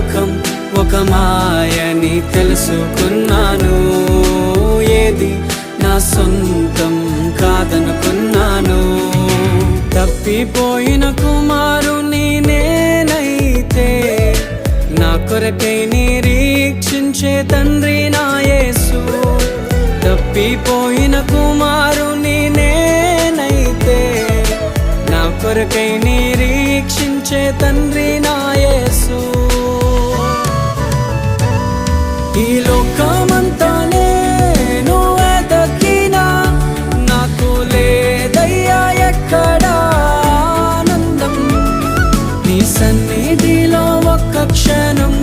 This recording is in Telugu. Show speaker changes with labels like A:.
A: లోకం ఒక మాయని తెలుసుకున్నాను. ఏది నా సొంతం కాదనుకున్నాను. తప్పిపోయిన కుమారుని నేనైతే నా కొరకై నిరీక్షించే తండ్రి నా యేసు. తప్పిపోయిన కుమారుని నేనైతే నా కొరకై నిరీక్షించే తండ్రి నా యేసు. ఈ లోకమంతా నేను వెతకినా నాకు లేదయ్యా ఎక్కడా ఆనందం. నీ సన్నిధిలో ఒక్క క్షణం